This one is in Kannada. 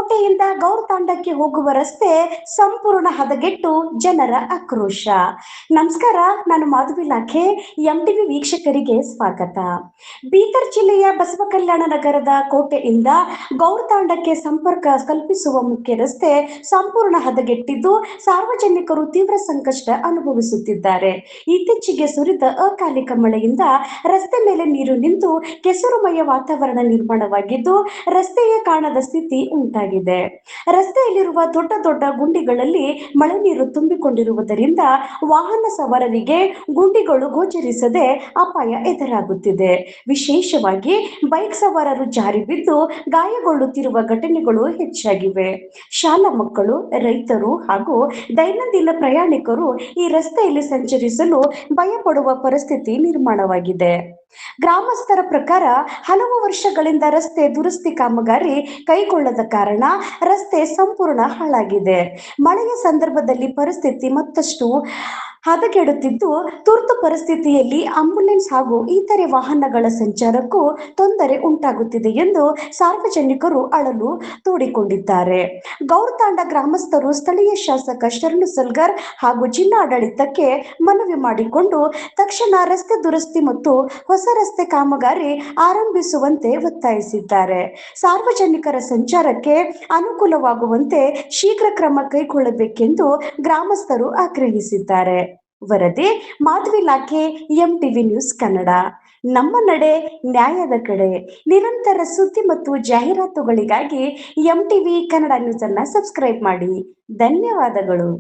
ಕೋಟೆಯಿಂದ ಗೌರತಾಂಡಕ್ಕೆ ಹೋಗುವ ರಸ್ತೆ ಸಂಪೂರ್ಣ ಹದಗೆಟ್ಟು ಜನರ ಆಕ್ರೋಶ. ನಮಸ್ಕಾರ, ನಾನು ಮಾಧವಿ ಲಾಖೆ. ಎಂಟಿವಿ ವೀಕ್ಷಕರಿಗೆ ಸ್ವಾಗತ. ಬೀದರ್ ಜಿಲ್ಲೆಯ ಬಸವ ಕಲ್ಯಾಣ ನಗರದ ಕೋಟೆಯಿಂದ ಗೌರತಾಂಡಕ್ಕೆ ಸಂಪರ್ಕ ಕಲ್ಪಿಸುವ ಮುಖ್ಯ ರಸ್ತೆ ಸಂಪೂರ್ಣ ಹದಗೆಟ್ಟಿದ್ದು ಸಾರ್ವಜನಿಕರು ತೀವ್ರ ಸಂಕಷ್ಟ ಅನುಭವಿಸುತ್ತಿದ್ದಾರೆ. ಇತ್ತೀಚೆಗೆ ಸುರಿದ ಅಕಾಲಿಕ ಮಳೆಯಿಂದ ರಸ್ತೆ ಮೇಲೆ ನೀರು ನಿಂತು ಕೆಸರುಮಯ ವಾತಾವರಣ ನಿರ್ಮಾಣವಾಗಿದ್ದು ರಸ್ತೆಯೇ ಕಾಣದ ಸ್ಥಿತಿ ಉಂಟಾಗಿದೆ. ರಸ್ತೆಯಲ್ಲಿರುವ ದೊಡ್ಡ ದೊಡ್ಡ ಗುಂಡಿಗಳಲ್ಲಿ ಮಳೆ ನೀರು ತುಂಬಿಕೊಂಡಿರುವುದರಿಂದ ವಾಹನ ಸವಾರರಿಗೆ ಗುಂಡಿಗಳು ಗೋಚರಿಸದೆ ಅಪಾಯ ಎದುರಾಗುತ್ತಿದೆ. ವಿಶೇಷವಾಗಿ ಬೈಕ್ ಸವಾರರು ಜಾರಿ ಬಿದ್ದು ಗಾಯಗೊಳ್ಳುತ್ತಿರುವ ಘಟನೆಗಳು ಹೆಚ್ಚಾಗಿವೆ. ಶಾಲಾ ಮಕ್ಕಳು, ರೈತರು ಹಾಗೂ ದೈನಂದಿನ ಪ್ರಯಾಣಿಕರು ಈ ರಸ್ತೆಯಲ್ಲಿ ಸಂಚರಿಸಲು ಭಯಪಡುವ ಪರಿಸ್ಥಿತಿ ನಿರ್ಮಾಣವಾಗಿದೆ. ಗ್ರಾಮಸ್ಥರ ಪ್ರಕಾರ ಹಲವು ವರ್ಷಗಳಿಂದ ರಸ್ತೆ ದುರಸ್ತಿ ಕಾಮಗಾರಿ ಕೈಗೊಳ್ಳದ ಕಾರಣ ರಸ್ತೆ ಸಂಪೂರ್ಣ ಹಾಳಾಗಿದೆ. ಮಳೆಯ ಸಂದರ್ಭದಲ್ಲಿ ಪರಿಸ್ಥಿತಿ ಮತ್ತಷ್ಟು ಹದಗೆಡುತ್ತಿದ್ದು ತುರ್ತು ಪರಿಸ್ಥಿತಿಯಲ್ಲಿ ಆಂಬ್ಯುಲೆನ್ಸ್ ಹಾಗೂ ಇತರೆ ವಾಹನಗಳ ಸಂಚಾರಕ್ಕೂ ತೊಂದರೆ ಉಂಟಾಗುತ್ತಿದೆ ಎಂದು ಸಾರ್ವಜನಿಕರು ಅಳಲು ತೋಡಿಕೊಂಡಿದ್ದಾರೆ. ಗೌರತಾಂಡ ಗ್ರಾಮಸ್ಥರು ಸ್ಥಳೀಯ ಶಾಸಕ ಶರಣು ಸಲ್ಗರ್ ಹಾಗೂ ಜಿಲ್ಲಾಡಳಿತಕ್ಕೆ ಮನವಿ ಮಾಡಿಕೊಂಡು ತಕ್ಷಣ ರಸ್ತೆ ದುರಸ್ತಿ ಮತ್ತು ಹೊಸ ರಸ್ತೆ ಕಾಮಗಾರಿ ಆರಂಭಿಸುವಂತೆ ಒತ್ತಾಯಿಸಿದ್ದಾರೆ. ಸಾರ್ವಜನಿಕರ ಸಂಚಾರಕ್ಕೆ ಅನುಕೂಲವಾಗುವಂತೆ ಶೀಘ್ರ ಕ್ರಮ ಕೈಗೊಳ್ಳಬೇಕೆಂದು ಗ್ರಾಮಸ್ಥರು ಆಗ್ರಹಿಸಿದ್ದಾರೆ. ವರದಿ ಮಾಧವಿ ಲಾಖೆ, ಎಂಟಿವಿ ನ್ಯೂಸ್ ಕನ್ನಡ. ನಮ್ಮ ನಡೆ ನ್ಯಾಯದ ಕಡೆ. ನಿರಂತರ ಸುದ್ದಿ ಮತ್ತು ಜಾಹೀರಾತುಗಳಿಗಾಗಿ ಎಂಟಿವಿ ಕನ್ನಡ ನ್ಯೂಸ್ ಅನ್ನು ಸಬ್ಸ್ಕ್ರೈಬ್ ಮಾಡಿ. ಧನ್ಯವಾದಗಳು.